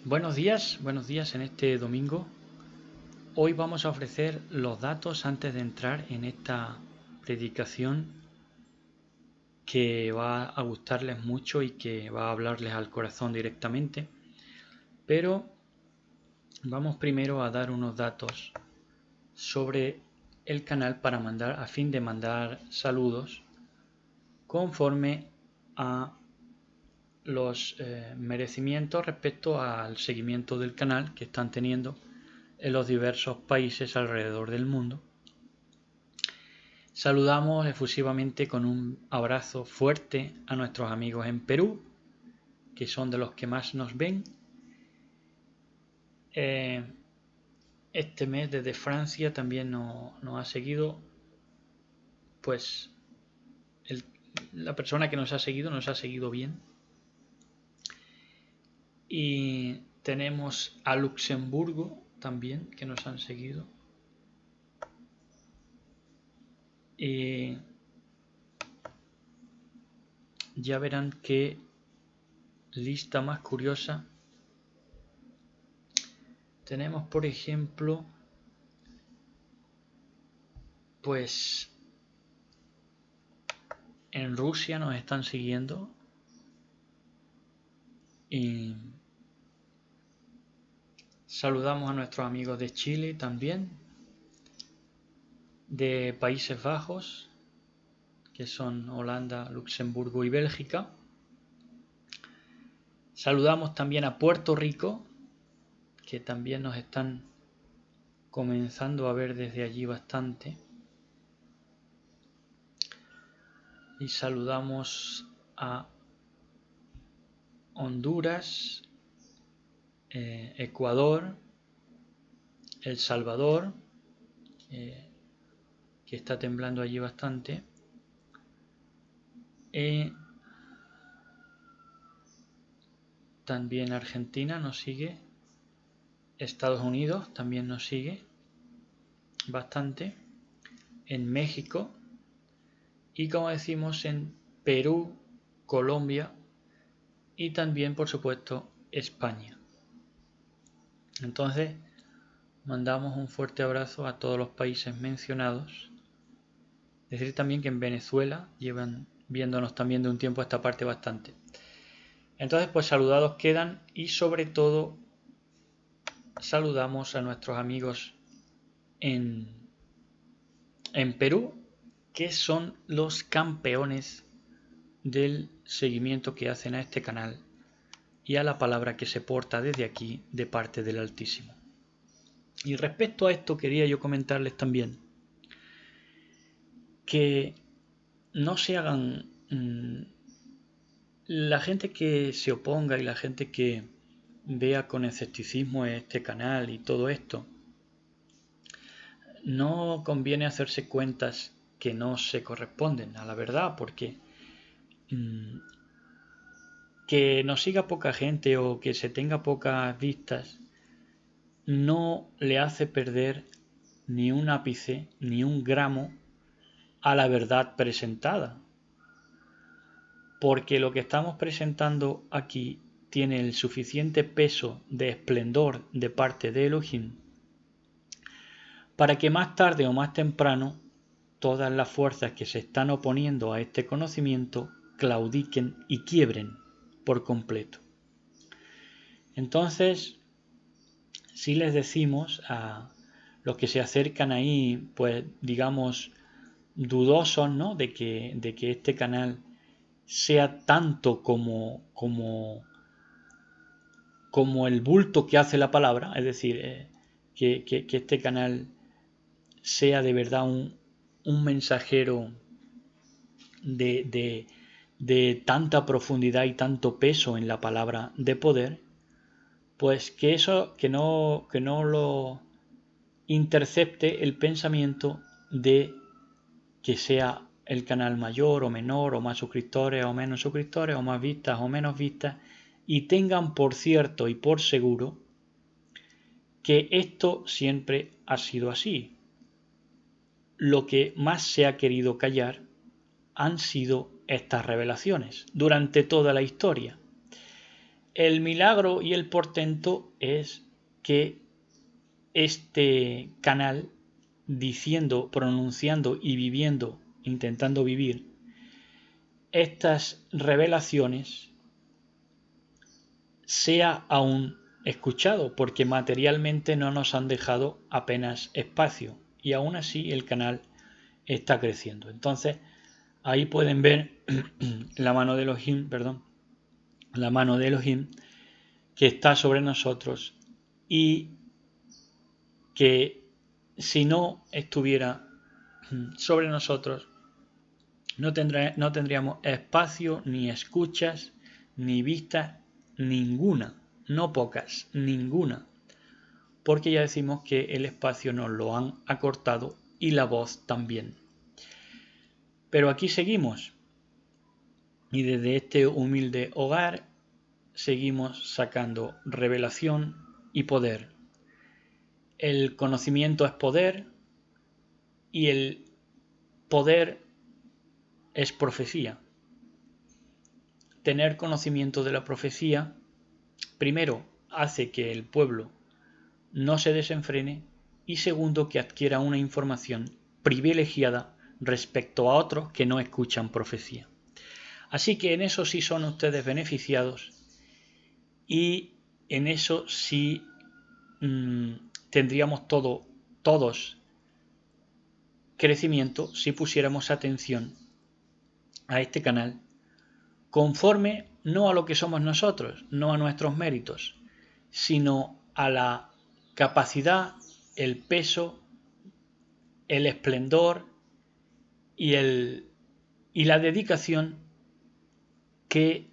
Buenos días en este domingo. Hoy vamos a ofrecer los datos antes de entrar en esta predicación que va a gustarles mucho y que va a hablarles al corazón directamente. Pero vamos primero a dar unos datos sobre el canal para mandar, a fin de mandar saludos conforme a los merecimientos respecto al seguimiento del canal que están teniendo en los diversos países alrededor del mundo. Saludamos efusivamente con un abrazo fuerte a nuestros amigos en Perú, que son de los que más nos ven. Este mes desde Francia también nos ha seguido, pues la persona que nos ha seguido bien. Y tenemos a Luxemburgo también, que nos han seguido. Y ya verán qué lista más curiosa. Tenemos, por ejemplo, pues en Rusia nos están siguiendo y saludamos a nuestros amigos de Chile también, de Países Bajos, que son Holanda, Luxemburgo y Bélgica. Saludamos también a Puerto Rico, que también nos están comenzando a ver desde allí bastante. Y saludamos a Honduras, Ecuador, El Salvador, que está temblando allí bastante. También Argentina nos sigue. Estados Unidos también nos sigue bastante. En México. Y como decimos, en Perú, Colombia y también, por supuesto, España. Entonces, mandamos un fuerte abrazo a todos los países mencionados. Decir también que en Venezuela llevan viéndonos también de un tiempo a esta parte bastante. Entonces, pues saludados quedan y sobre todo saludamos a nuestros amigos en Perú, que son los campeones del seguimiento que hacen a este canal y a la palabra que se porta desde aquí de parte del Altísimo. Y respecto a esto quería yo comentarles también que no se hagan la gente que se oponga y la gente que vea con escepticismo este canal y todo esto, no conviene hacerse cuentas que no se corresponden a la verdad, porque que nos siga poca gente o que se tenga pocas vistas no le hace perder ni un ápice ni un gramo a la verdad presentada, porque lo que estamos presentando aquí tiene el suficiente peso de esplendor de parte de Elohim para que más tarde o más temprano todas las fuerzas que se están oponiendo a este conocimiento claudiquen y quiebren por completo. Entonces, si les decimos a los que se acercan ahí, pues digamos, dudosos, ¿no?, de que este canal sea tanto como el bulto que hace la palabra, es decir, que este canal sea de verdad un mensajero de tanta profundidad y tanto peso en la palabra de poder, pues que eso que no lo intercepte el pensamiento de que sea el canal mayor o menor, o más suscriptores o menos suscriptores, o más vistas o menos vistas, y tengan por cierto y por seguro que esto siempre ha sido así. Lo que más se ha querido callar han sido estas revelaciones durante toda la historia. El milagro y el portento es que este canal, diciendo, pronunciando y viviendo, intentando vivir estas revelaciones, sea aún escuchado, porque materialmente no nos han dejado apenas espacio y aún así el canal está creciendo. Entonces ahí pueden ver la mano de Elohim, la mano de Elohim que está sobre nosotros y que si no estuviera sobre nosotros no tendríamos espacio, ni escuchas, ni vistas, ninguna, no pocas, ninguna, porque ya decimos que el espacio nos lo han acortado y la voz también. Pero aquí seguimos y desde este humilde hogar seguimos sacando revelación y poder. El conocimiento es poder y el poder es profecía. Tener conocimiento de la profecía, primero, hace que el pueblo no se desenfrene y segundo, que adquiera una información privilegiada respecto a otros que no escuchan profecía. Así que en eso sí son ustedes beneficiados y en eso sí tendríamos todos crecimiento si pusiéramos atención a este canal conforme no a lo que somos nosotros, no a nuestros méritos, sino a la capacidad, el peso, el esplendor y la dedicación que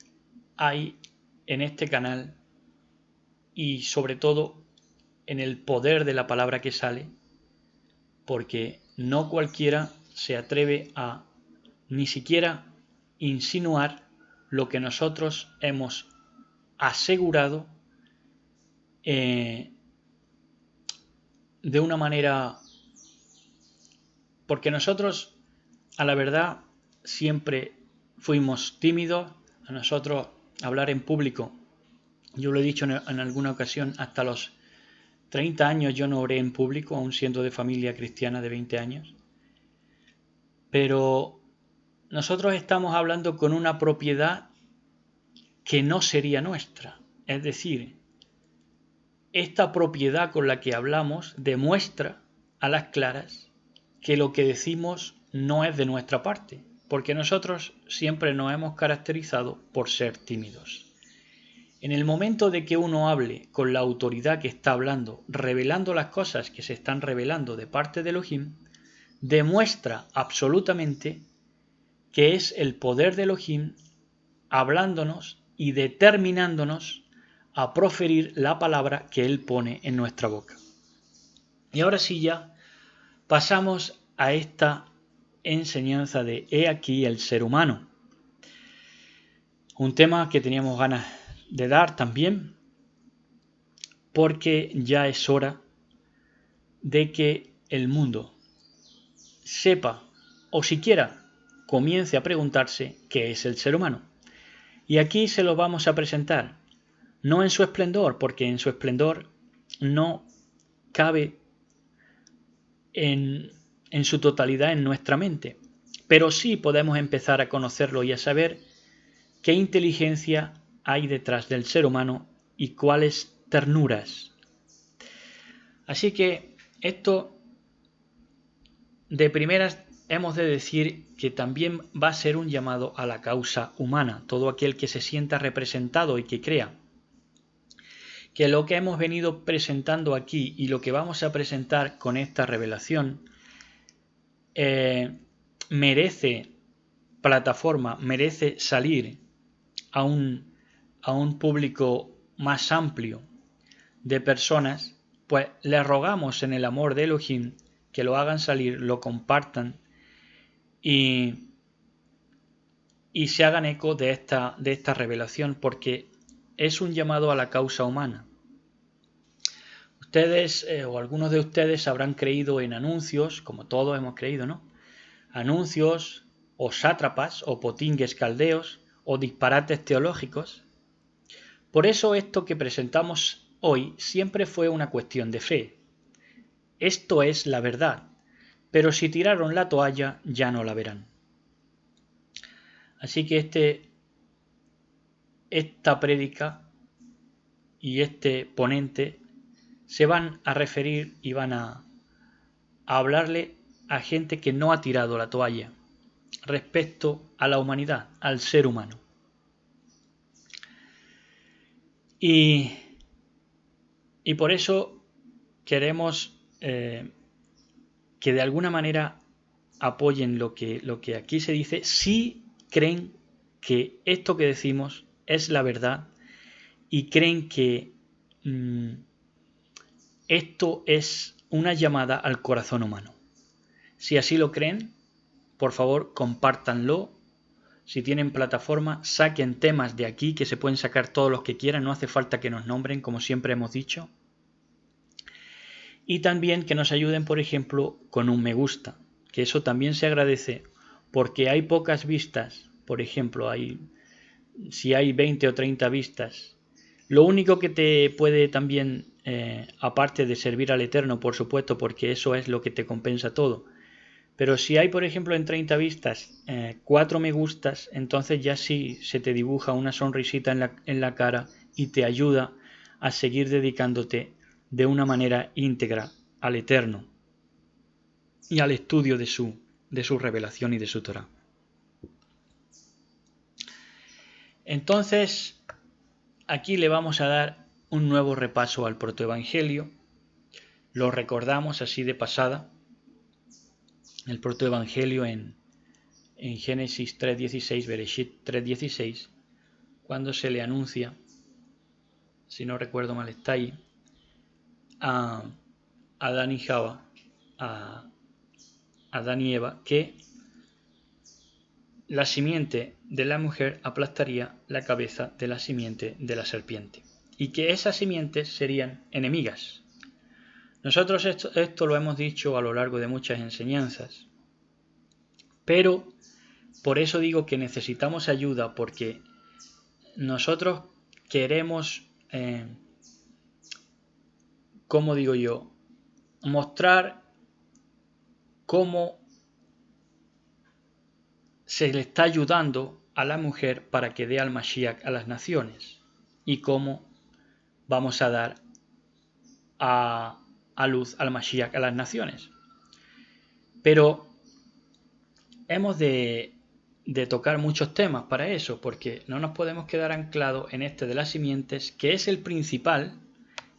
hay en este canal y sobre todo en el poder de la palabra que sale, porque no cualquiera se atreve a ni siquiera insinuar lo que nosotros hemos asegurado de una manera, porque nosotros a la verdad siempre fuimos tímidos. A nosotros hablar en público, yo lo he dicho en alguna ocasión, hasta los 30 años yo no oré en público, aún siendo de familia cristiana de 20 años. Pero nosotros estamos hablando con una propiedad que no sería nuestra. Es decir, esta propiedad con la que hablamos demuestra a las claras que lo que decimos no es de nuestra parte, porque nosotros siempre nos hemos caracterizado por ser tímidos. En el momento de que uno hable con la autoridad que está hablando, revelando las cosas que se están revelando de parte de Elohim, demuestra absolutamente que es el poder de Elohim hablándonos y determinándonos a proferir la palabra que Él pone en nuestra boca. Y ahora sí ya pasamos a esta enseñanza de He aquí el ser humano. Un tema que teníamos ganas de dar también, porque ya es hora de que el mundo sepa o siquiera comience a preguntarse qué es el ser humano. Y aquí se lo vamos a presentar, no en su esplendor, porque en su esplendor no cabe en su totalidad en nuestra mente, pero sí podemos empezar a conocerlo y a saber qué inteligencia hay detrás del ser humano y cuáles ternuras. Así que esto de primeras hemos de decir que también va a ser un llamado a la causa humana, todo aquel que se sienta representado y que crea que lo que hemos venido presentando aquí y lo que vamos a presentar con esta revelación merece plataforma, merece salir a un público más amplio de personas, pues les rogamos en el amor de Elohim que lo hagan salir, lo compartan y se hagan eco de esta revelación, porque es un llamado a la causa humana. Ustedes o algunos de ustedes habrán creído en anuncios, como todos hemos creído, ¿no? Anuncios o sátrapas o potingues caldeos o disparates teológicos, Por eso esto que presentamos hoy siempre fue una cuestión de fe. Esto es la verdad, pero si tiraron la toalla ya no la verán. Así que esta prédica y este ponente se van a referir y van a hablarle a gente que no ha tirado la toalla respecto a la humanidad, al ser humano. Y por eso queremos que de alguna manera apoyen lo que aquí se dice, si creen que esto que decimos es la verdad y creen que esto es una llamada al corazón humano. Si así lo creen, por favor, compártanlo. Si tienen plataforma, saquen temas de aquí, que se pueden sacar todos los que quieran, no hace falta que nos nombren, como siempre hemos dicho. Y también que nos ayuden, por ejemplo, con un me gusta, que eso también se agradece, porque hay pocas vistas. Por ejemplo, si hay 20 o 30 vistas, lo único que te puede también, aparte de servir al Eterno, por supuesto, porque eso es lo que te compensa todo, pero si hay, por ejemplo, en 30 vistas 4 me gustas, entonces ya sí se te dibuja una sonrisita en la cara y te ayuda a seguir dedicándote de una manera íntegra al Eterno y al estudio de su revelación y de su Torah. Entonces, aquí le vamos a dar un nuevo repaso al protoevangelio. Lo recordamos así de pasada. El protoevangelio en Génesis 3.16, Bereshit 3.16, cuando se le anuncia, si no recuerdo mal está ahí, a Adán y Java, a Adán y Eva, que la simiente de la mujer aplastaría la cabeza de la simiente de la serpiente, y que esas simientes serían enemigas. Nosotros esto lo hemos dicho a lo largo de muchas enseñanzas, pero por eso digo que necesitamos ayuda, porque nosotros queremos, ¿cómo digo yo?, mostrar cómo se le está ayudando a la mujer para que dé al Mashiach a las naciones, y cómo vamos a dar a luz al Mashiach a las naciones. Pero hemos de tocar muchos temas para eso, porque no nos podemos quedar anclados en este de las simientes, que es el principal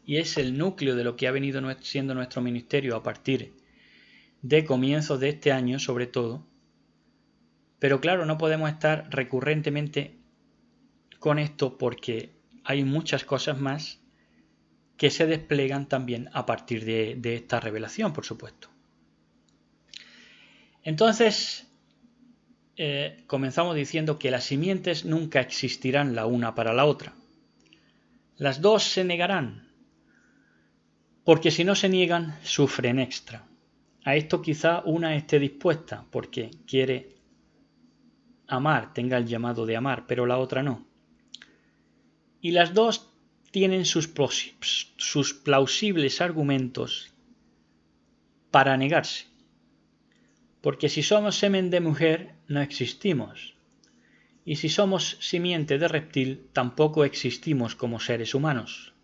y es el núcleo de lo que ha venido siendo nuestro ministerio a partir de comienzos de este año, sobre todo. Pero claro, no podemos estar recurrentemente con esto, porque hay muchas cosas más que se desplegan también a partir de esta revelación, por supuesto. Entonces, comenzamos diciendo que las simientes nunca existirán la una para la otra. Las dos se negarán, porque si no se niegan, sufren extra. A esto quizá una esté dispuesta, porque quiere amar, tenga el llamado de amar, pero la otra no. Y las dos tienen sus plausibles argumentos para negarse. Porque si somos semen de mujer, no existimos. Y si somos simiente de reptil, tampoco existimos como seres humanos.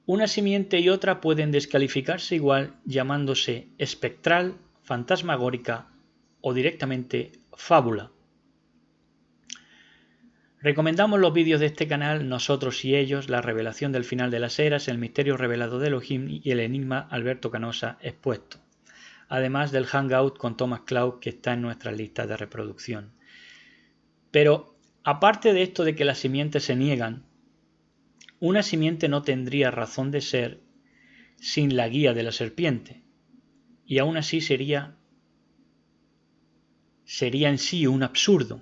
Una simiente y otra pueden descalificarse igual llamándose espectral, fantasmagórica o directamente fábula. Recomendamos los vídeos de este canal, Nosotros y Ellos, la revelación del final de las eras, el misterio revelado de Elohim y el enigma Alberto Canosa expuesto. Además del Hangout con Thomas Cloud, que está en nuestra lista de reproducción. Pero aparte de esto de que las simientes se niegan, una simiente no tendría razón de ser sin la guía de la serpiente, y aún así sería en sí un absurdo,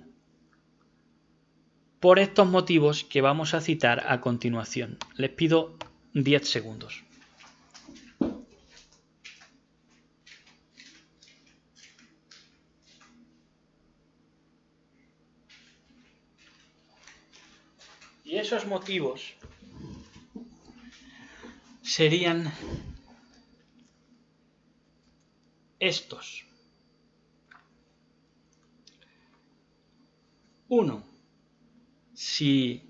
por estos motivos que vamos a citar a continuación. Les pido 10 segundos. Y esos motivos serían estos. 1. Si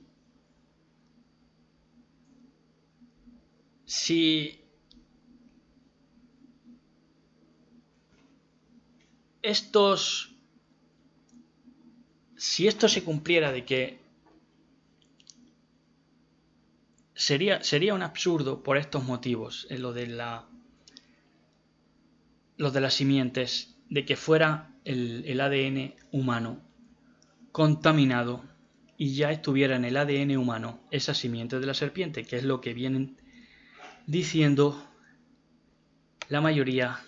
esto se cumpliera, de que sería un absurdo por estos motivos, lo de las simientes, de que fuera el ADN humano contaminado y ya estuviera en el ADN humano esa simiente de la serpiente, que es lo que vienen diciendo la mayoría,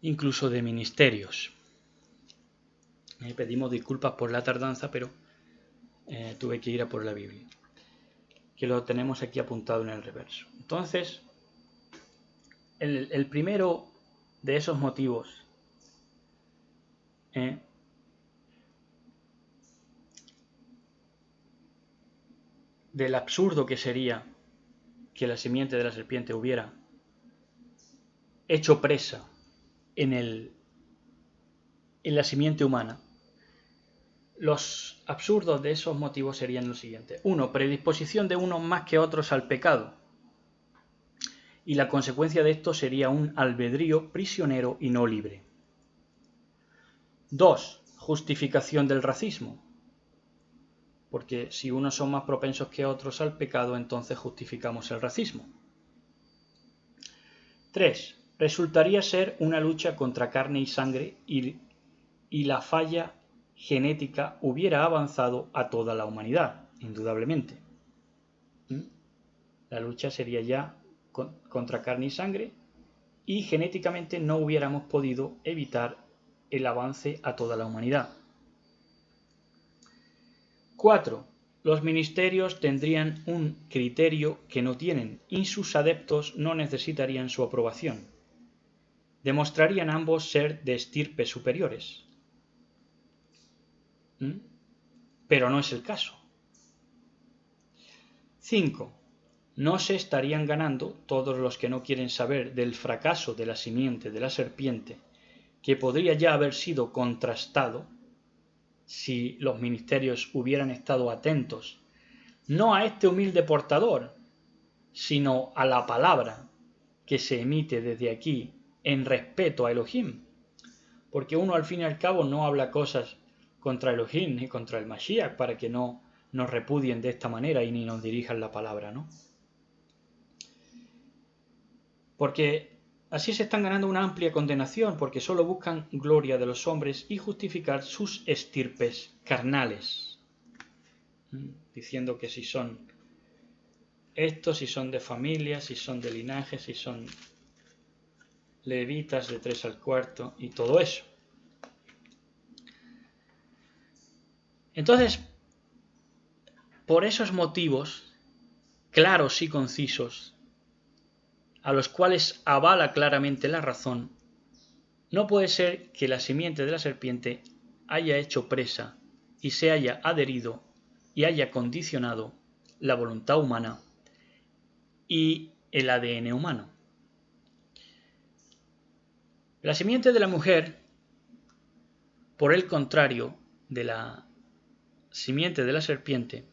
incluso de ministerios. Pedimos disculpas por la tardanza, pero tuve que ir a por la Biblia, que lo tenemos aquí apuntado en el reverso. Entonces, el primero de esos motivos del absurdo que sería que la simiente de la serpiente hubiera hecho presa en la simiente humana. Los absurdos de esos motivos serían los siguientes. 1. Predisposición de unos más que otros al pecado. Y la consecuencia de esto sería un albedrío prisionero y no libre. 2. Justificación del racismo. Porque si unos son más propensos que otros al pecado, entonces justificamos el racismo. 3. Resultaría ser una lucha contra carne y sangre y la falla genética hubiera avanzado a toda la humanidad, indudablemente. La lucha sería ya contra carne y sangre y genéticamente no hubiéramos podido evitar el avance a toda la humanidad. 4. Los ministerios tendrían un criterio que no tienen y sus adeptos no necesitarían su aprobación. Demostrarían ambos ser de estirpes superiores. Pero no es el caso. 5. No se estarían ganando todos los que no quieren saber del fracaso de la simiente de la serpiente, que podría ya haber sido contrastado si los ministerios hubieran estado atentos, no a este humilde portador, sino a la palabra que se emite desde aquí en respeto a Elohim. Porque uno al fin y al cabo no habla cosas contra Elohim ni contra el Mashiach para que no nos repudien de esta manera y ni nos dirijan la palabra, ¿no? Porque así se están ganando una amplia condenación, porque solo buscan gloria de los hombres y justificar sus estirpes carnales, diciendo que si son estos, si son de familia, si son de linaje, si son levitas de 3 al 4 y todo eso. Entonces, por esos motivos claros y concisos, a los cuales avala claramente la razón, no puede ser que la simiente de la serpiente haya hecho presa y se haya adherido y haya condicionado la voluntad humana y el ADN humano. La simiente de la mujer, por el contrario de la simiente de la serpiente,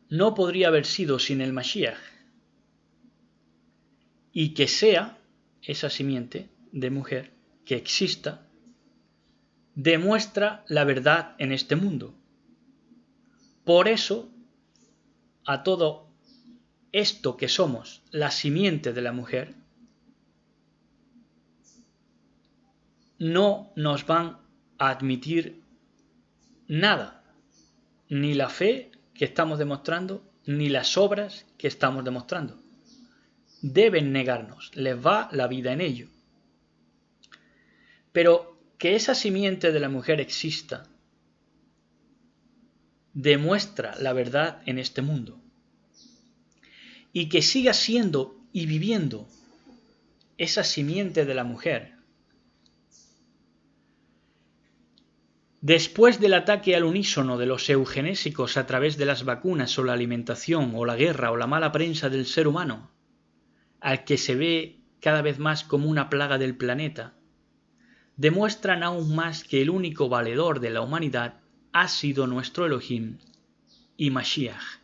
no podría haber sido sin el Mashiach, y que sea esa simiente de mujer, que exista, demuestra la verdad en este mundo. Por eso, a todo esto que somos la simiente de la mujer, no nos van a admitir nada, ni la fe que estamos demostrando, ni las obras que estamos demostrando. Deben negarnos, les va la vida en ello. Pero que esa simiente de la mujer exista demuestra la verdad en este mundo. Y que siga siendo y viviendo esa simiente de la mujer Después del ataque al unísono de los eugenésicos a través de las vacunas o la alimentación o la guerra o la mala prensa del ser humano, al que se ve cada vez más como una plaga del planeta, demuestran aún más que el único valedor de la humanidad ha sido nuestro Elohim y Mashiach.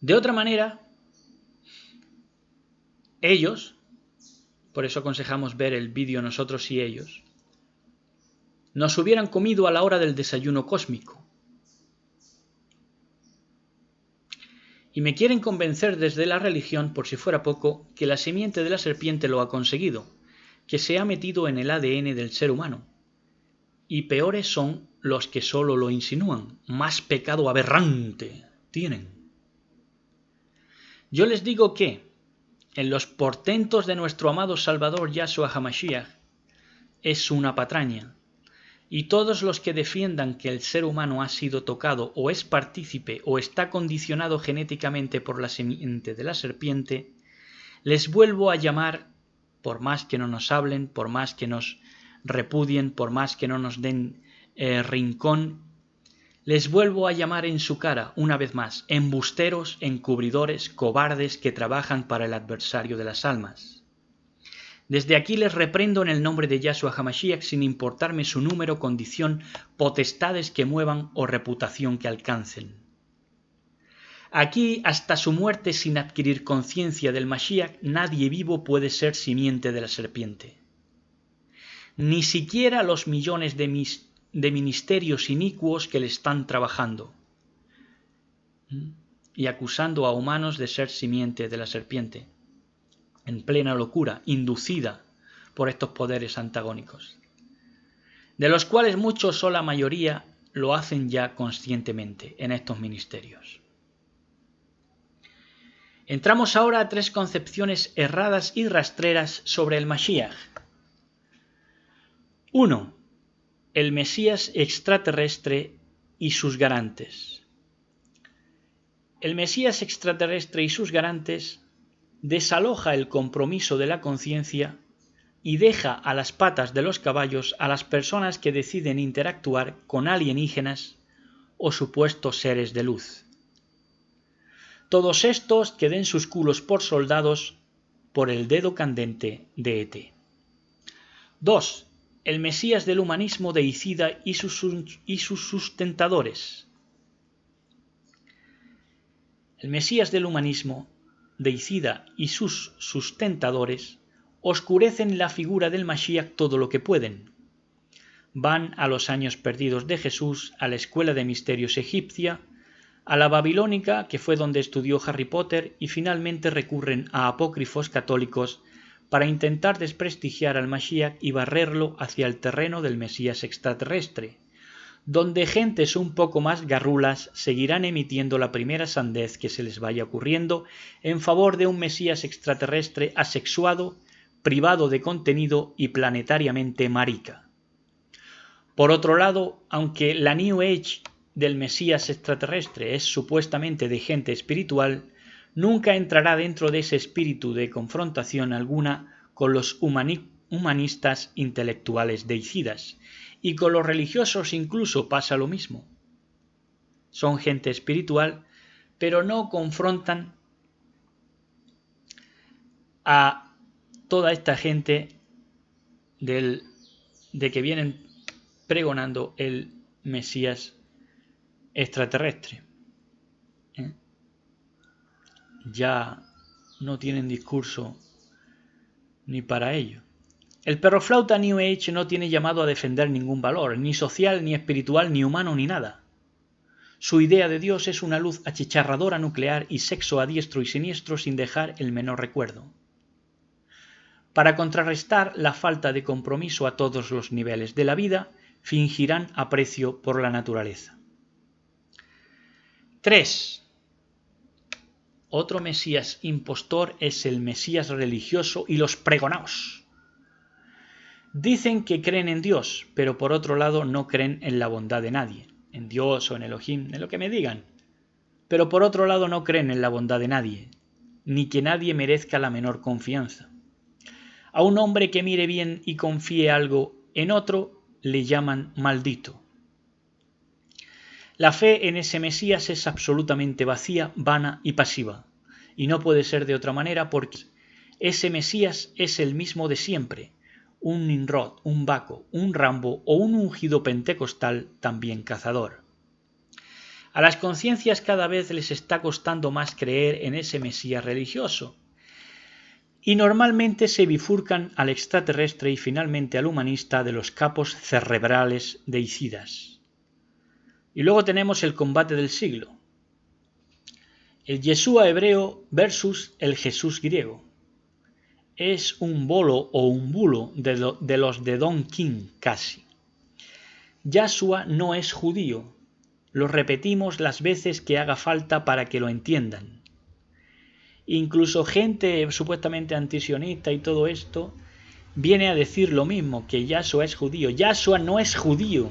De otra manera, ellos, por eso aconsejamos ver el vídeo Nosotros y Ellos, nos hubieran comido a la hora del desayuno cósmico. Y me quieren convencer desde la religión, por si fuera poco, que la simiente de la serpiente lo ha conseguido, que se ha metido en el ADN del ser humano. Y peores son los que solo lo insinúan, más pecado aberrante tienen. Yo les digo que, en los portentos de nuestro amado Salvador Yahshua HaMashiach, es una patraña, y todos los que defiendan que el ser humano ha sido tocado o es partícipe o está condicionado genéticamente por la simiente de la serpiente, les vuelvo a llamar, por más que no nos hablen, por más que nos repudien, por más que no nos den rincón, les vuelvo a llamar en su cara, una vez más, embusteros, encubridores, cobardes que trabajan para el adversario de las almas. Desde aquí les reprendo en el nombre de Yahshua HaMashiach sin importarme su número, condición, potestades que muevan o reputación que alcancen. Aquí, hasta su muerte sin adquirir conciencia del Mashiach, nadie vivo puede ser simiente de la serpiente. Ni siquiera los millones de ministerios inicuos que le están trabajando y acusando a humanos de ser simiente de la serpiente, en plena locura, inducida por estos poderes antagónicos, de los cuales muchos o la mayoría lo hacen ya conscientemente en estos ministerios. Entramos ahora a tres concepciones erradas y rastreras sobre el Mashiach. 1. El Mesías extraterrestre y sus garantes. El Mesías extraterrestre y sus garantes desaloja el compromiso de la conciencia y deja a las patas de los caballos a las personas que deciden interactuar con alienígenas o supuestos seres de luz. Todos estos que den sus culos por soldados por el dedo candente de ET. 2. El Mesías del humanismo deicida y sus sustentadores. El Mesías del humanismo deicida y sus sustentadores oscurecen la figura del Mashiach todo lo que pueden. Van a los años perdidos de Jesús, a la escuela de misterios egipcia, a la babilónica, que fue donde estudió Harry Potter, y finalmente recurren a apócrifos católicos para intentar desprestigiar al Mashiach y barrerlo hacia el terreno del Mesías extraterrestre, donde gentes un poco más garrulas seguirán emitiendo la primera sandez que se les vaya ocurriendo en favor de un Mesías extraterrestre asexuado, privado de contenido y planetariamente marica. Por otro lado, aunque la New Age del Mesías extraterrestre es supuestamente de gente espiritual, nunca entrará dentro de ese espíritu de confrontación alguna con los humanistas intelectuales deicidas, y con los religiosos incluso pasa lo mismo. Son gente espiritual, pero no confrontan a toda esta gente de que vienen pregonando el Mesías extraterrestre. Ya no tienen discurso ni para ello. El perroflauta New Age no tiene llamado a defender ningún valor, ni social, ni espiritual, ni humano, ni nada. Su idea de Dios es una luz achicharradora nuclear y sexo a diestro y siniestro sin dejar el menor recuerdo. Para contrarrestar la falta de compromiso a todos los niveles de la vida, fingirán aprecio por la naturaleza. 3. Otro Mesías impostor es el Mesías religioso y los pregonaos. Dicen que creen en Dios, pero por otro lado no creen en la bondad de nadie, en Dios o en Elohim, en lo que me digan. Pero por otro lado no creen en la bondad de nadie. ni que nadie merezca la menor confianza. A un hombre que mire bien y confíe algo en otro, le llaman maldito. La fe en ese Mesías es absolutamente vacía, vana y pasiva, y no puede ser de otra manera porque ese Mesías es el mismo de siempre, un Nimrod, un Baco, un Rambo o un ungido pentecostal también cazador. A las conciencias cada vez les está costando más creer en ese Mesías religioso, y normalmente se bifurcan al extraterrestre y finalmente al humanista de los capos cerebrales deicidas. Y luego tenemos el combate del siglo. El Yeshua hebreo versus el Jesús griego. Es un bolo o un bulo de los de Don King casi. Yahshua no es judío. Lo repetimos las veces que haga falta para que lo entiendan. Incluso gente supuestamente antisionista y todo esto viene a decir lo mismo, que Yahshua es judío. Yahshua no es judío.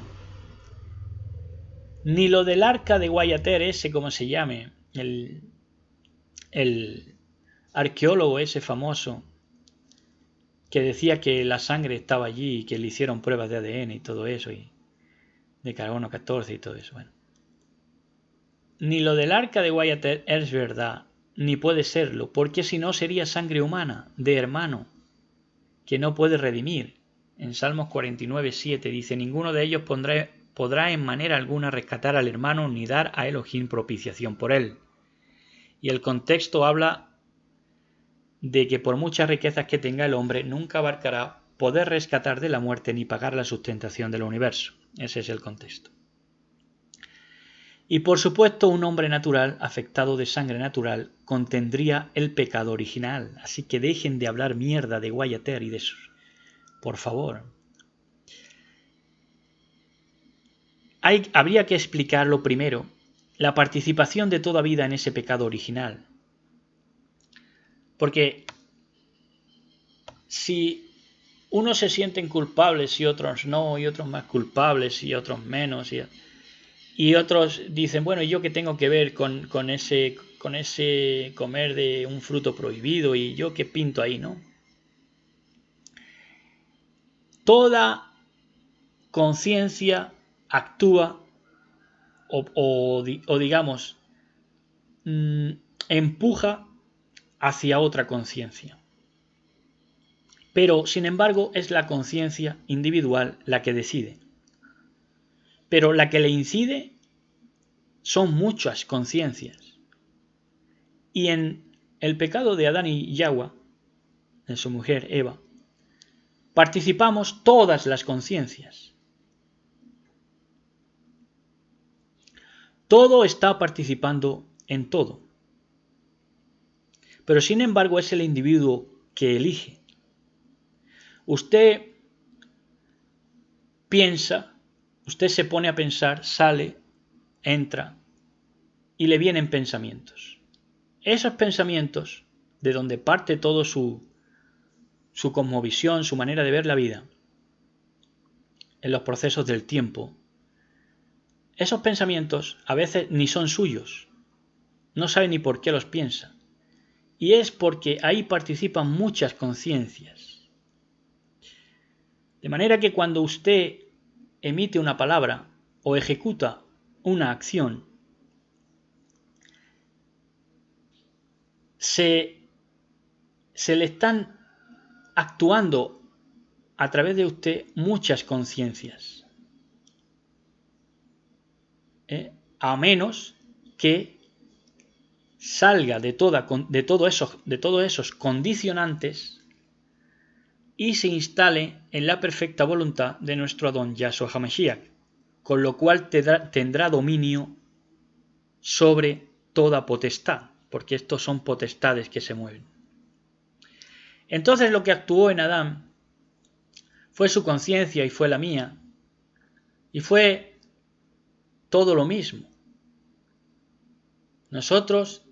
Ni lo del arca de Guayater, ese como se llame, el arqueólogo ese famoso que decía que la sangre estaba allí y que le hicieron pruebas de ADN y todo eso, y de carbono 14 y todo eso. Bueno. Ni lo del arca de Guayater es verdad, ni puede serlo, porque si no sería sangre humana, de hermano, que no puede redimir. En Salmos 49:7 dice: ninguno de ellos podrá en manera alguna rescatar al hermano ni dar a Elohim propiciación por él. Y el contexto habla de que por muchas riquezas que tenga el hombre, nunca abarcará poder rescatar de la muerte ni pagar la sustentación del universo. Ese es el contexto. Y por supuesto, un hombre natural, afectado de sangre natural, contendría el pecado original. Así que dejen de hablar mierda de Guayater y de eso. Por favor. Habría que explicarlo primero, la participación de toda vida en ese pecado original. Porque si unos se sienten culpables y otros no, y otros más culpables y otros menos, y otros dicen, bueno, ¿y yo qué tengo que ver con ese comer de un fruto prohibido? ¿Y yo qué pinto ahí, no? Toda conciencia actúa o digamos, empuja hacia otra conciencia. Pero, sin embargo, es la conciencia individual la que decide. Pero la que le incide son muchas conciencias. Y en el pecado de Adán y Yahweh, en su mujer Eva, participamos todas las conciencias. Todo está participando en todo. Pero sin embargo es el individuo que elige. Usted piensa, usted se pone a pensar, sale, entra y le vienen pensamientos. Esos pensamientos, de donde parte todo su cosmovisión, su manera de ver la vida, en los procesos del tiempo, esos pensamientos a veces ni son suyos, no sabe ni por qué los piensa. Y es porque ahí participan muchas conciencias. De manera que cuando usted emite una palabra o ejecuta una acción, se le están actuando a través de usted muchas conciencias. A menos que salga de todos esos condicionantes y se instale en la perfecta voluntad de nuestro Adón Yahshua HaMashiach, con lo cual tendrá dominio sobre toda potestad, porque estos son potestades que se mueven. Entonces lo que actuó en Adán fue su conciencia y fue la mía, y fue todo lo mismo. Nosotros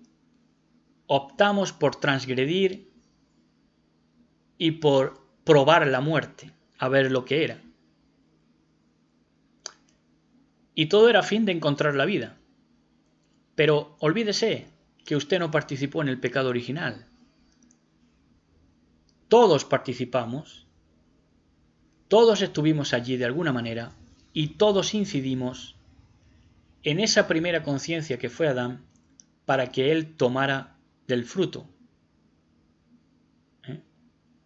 optamos por transgredir y por probar la muerte, a ver lo que era. Y todo era a fin de encontrar la vida. Pero olvídese, que usted no participó en el pecado original. Todos participamos, todos estuvimos allí de alguna manera y todos incidimos en esa primera conciencia que fue Adán para que él tomara del fruto.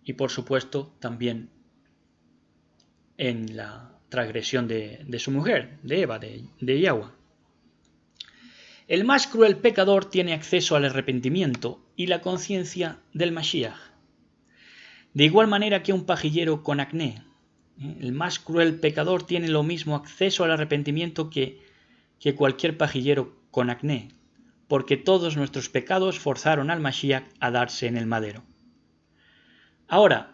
Y por supuesto también en la transgresión de su mujer, de Eva, de Yahweh. El más cruel pecador tiene acceso al arrepentimiento y la conciencia del Mashiach. De igual manera que un pajillero con acné. El más cruel pecador tiene lo mismo acceso al arrepentimiento que cualquier pajillero con acné, porque todos nuestros pecados forzaron al Mashiach a darse en el madero. Ahora,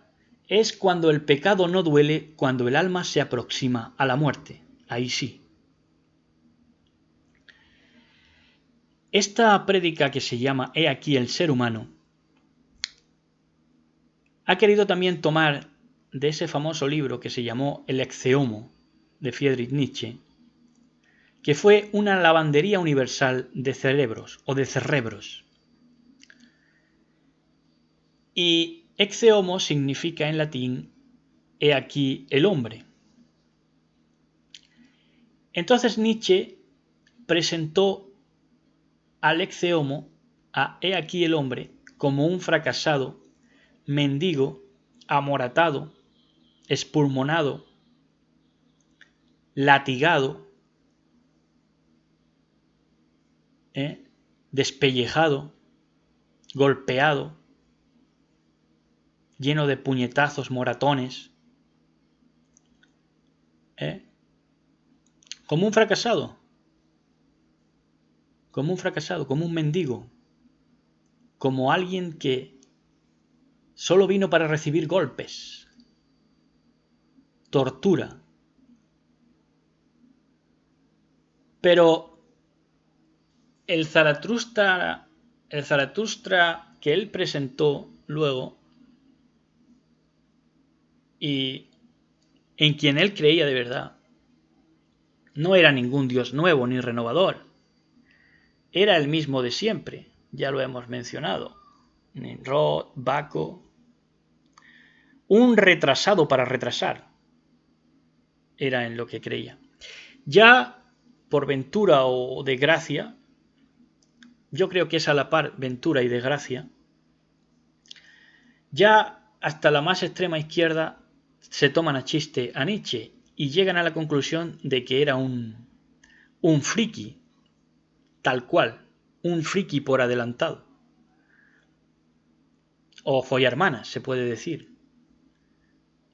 es cuando el pecado no duele, cuando el alma se aproxima a la muerte. Ahí sí. Esta prédica que se llama He aquí el ser humano ha querido también tomar de ese famoso libro que se llamó El Ecce Homo de Friedrich Nietzsche, que fue una lavandería universal de cerebros o de cerebros. Y Ecce Homo significa en latín He aquí el hombre. Entonces Nietzsche presentó al Ecce Homo, a He aquí el hombre, como un fracasado, mendigo, amoratado, espulmonado, latigado, despellejado, golpeado, lleno de puñetazos, moratones, como un fracasado, como un mendigo, como alguien que solo vino para recibir golpes, tortura. Pero el Zaratustra que él presentó luego y en quien él creía de verdad, no era ningún Dios nuevo ni renovador. Era el mismo de siempre, ya lo hemos mencionado. Nimrod, Baco, un retrasado para retrasar, era en lo que creía. Ya por ventura o desgracia, yo creo que es a la par ventura y desgracia, ya hasta la más extrema izquierda se toman a chiste a Nietzsche y llegan a la conclusión de que era un friki, tal cual, un friki por adelantado. O follarmanas, se puede decir,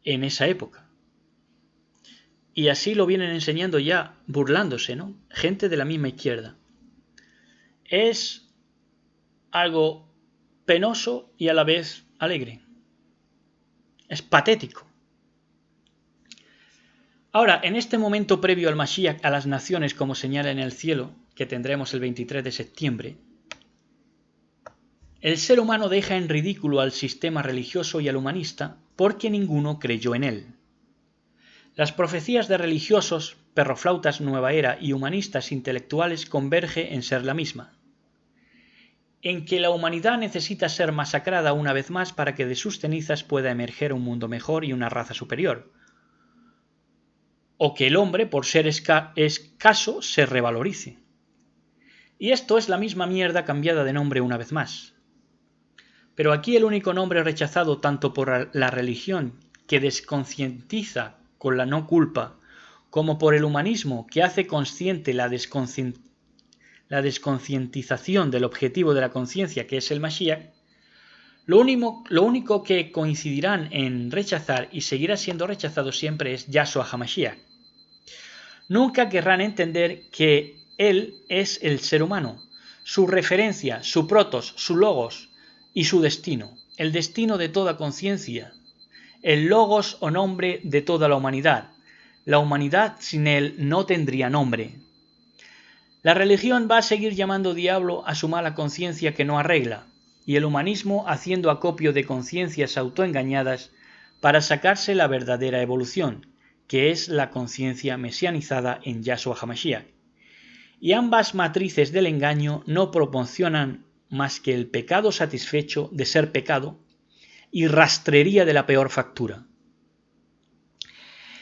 en esa época. Y así lo vienen enseñando ya, burlándose, ¿no? Gente de la misma izquierda. Es algo penoso y a la vez alegre. Es patético. Ahora, en este momento previo al Mashiach a las naciones, como señala en el cielo, que tendremos el 23 de septiembre, el ser humano deja en ridículo al sistema religioso y al humanista porque ninguno creyó en él. Las profecías de religiosos, perroflautas nueva era y humanistas intelectuales converge en ser la misma, en que la humanidad necesita ser masacrada una vez más para que de sus cenizas pueda emerger un mundo mejor y una raza superior, o que el hombre, por ser escaso, se revalorice. Y esto es la misma mierda cambiada de nombre una vez más. Pero aquí el único nombre rechazado tanto por la religión, que desconcientiza con la no culpa, como por el humanismo, que hace consciente la desconcientización del objetivo de la conciencia, que es el Mashiach, lo único que coincidirán en rechazar y seguirá siendo rechazado siempre es Yahshua HaMashiach. Nunca querrán entender que él es el ser humano, su referencia, su protos, su logos y su destino, el destino de toda conciencia, el logos o nombre de toda la humanidad. La humanidad sin él no tendría nombre. La religión va a seguir llamando diablo a su mala conciencia que no arregla, y el humanismo haciendo acopio de conciencias autoengañadas para sacarse la verdadera evolución, que es la conciencia mesianizada en Yahshua HaMashiach. Y ambas matrices del engaño no proporcionan más que el pecado satisfecho de ser pecado y rastrería de la peor factura.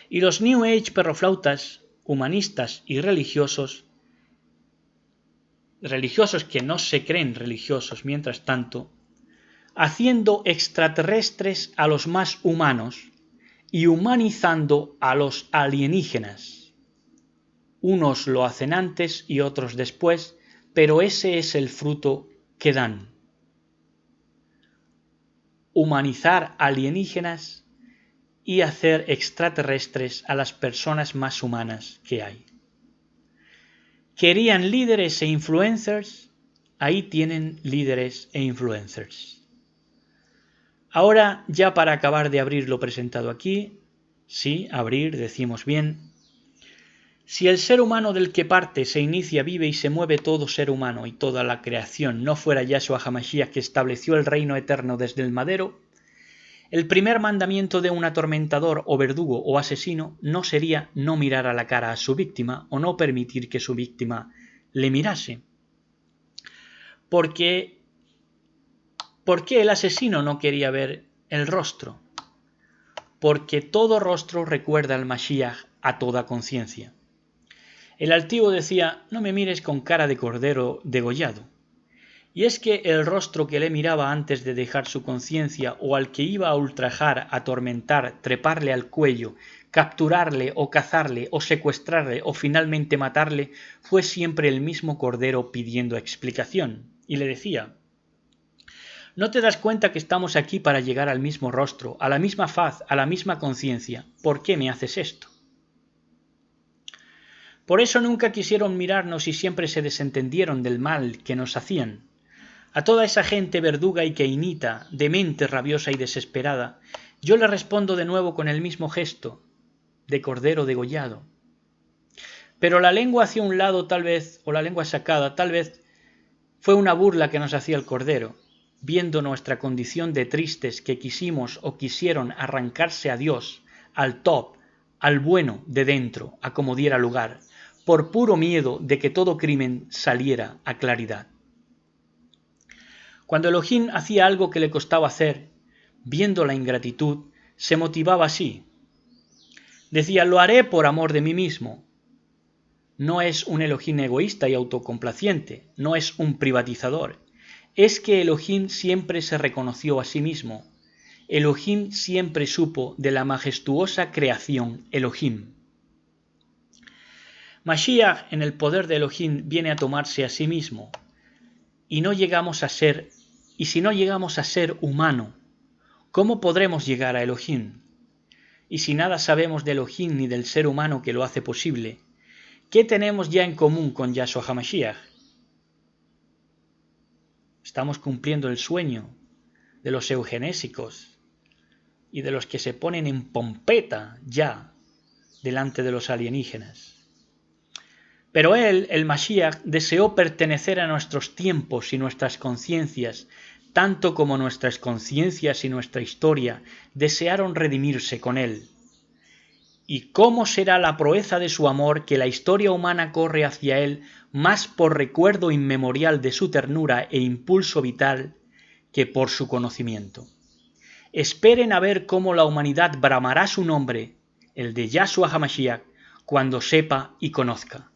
Y los New Age perroflautas, humanistas y religiosos que no se creen religiosos mientras tanto, haciendo extraterrestres a los más humanos y humanizando a los alienígenas. Unos lo hacen antes y otros después, pero ese es el fruto que dan. Humanizar alienígenas y hacer extraterrestres a las personas más humanas que hay. ¿Querían líderes e influencers? Ahí tienen líderes e influencers. Ahora, ya para acabar de abrir lo presentado aquí, sí, abrir, decimos bien. Si el ser humano del que parte, se inicia, vive y se mueve todo ser humano y toda la creación no fuera Yahshua HaMashiach que estableció el reino eterno desde el madero, el primer mandamiento de un atormentador o verdugo o asesino no sería no mirar a la cara a su víctima o no permitir que su víctima le mirase. ¿Por qué el asesino no quería ver el rostro? Porque todo rostro recuerda al Mashiach a toda conciencia. El altivo decía, no me mires con cara de cordero degollado. Y es que el rostro que le miraba antes de dejar su conciencia o al que iba a ultrajar, atormentar, treparle al cuello, capturarle o cazarle o secuestrarle o finalmente matarle, fue siempre el mismo cordero pidiendo explicación. Y le decía, ¿no te das cuenta que estamos aquí para llegar al mismo rostro, a la misma faz, a la misma conciencia? ¿Por qué me haces esto? Por eso nunca quisieron mirarnos y siempre se desentendieron del mal que nos hacían. A toda esa gente verduga y queinita, demente, rabiosa y desesperada, yo le respondo de nuevo con el mismo gesto, de cordero degollado. Pero la lengua hacia un lado tal vez, o la lengua sacada, tal vez fue una burla que nos hacía el cordero, viendo nuestra condición de tristes que quisimos o quisieron arrancarse a Dios, al top, al bueno de dentro, a como diera lugar, por puro miedo de que todo crimen saliera a claridad. Cuando Elohim hacía algo que le costaba hacer, viendo la ingratitud, se motivaba así. Decía, lo haré por amor de mí mismo. No es un Elohim egoísta y autocomplaciente, no es un privatizador. Es que Elohim siempre se reconoció a sí mismo. Elohim siempre supo de la majestuosa creación Elohim. Mashiach, en el poder de Elohim, viene a tomarse a sí mismo. Y si no llegamos a ser humano, ¿cómo podremos llegar a Elohim? Y si nada sabemos de Elohim ni del ser humano que lo hace posible, ¿qué tenemos ya en común con Yahshua HaMashiach? Estamos cumpliendo el sueño de los eugenésicos y de los que se ponen en pompeta ya delante de los alienígenas. Pero él, el Mashiach, deseó pertenecer a nuestros tiempos y nuestras conciencias, tanto como nuestras conciencias y nuestra historia desearon redimirse con él. ¿Y cómo será la proeza de su amor que la historia humana corre hacia él más por recuerdo inmemorial de su ternura e impulso vital que por su conocimiento? Esperen a ver cómo la humanidad bramará su nombre, el de Yahshua HaMashiach, cuando sepa y conozca.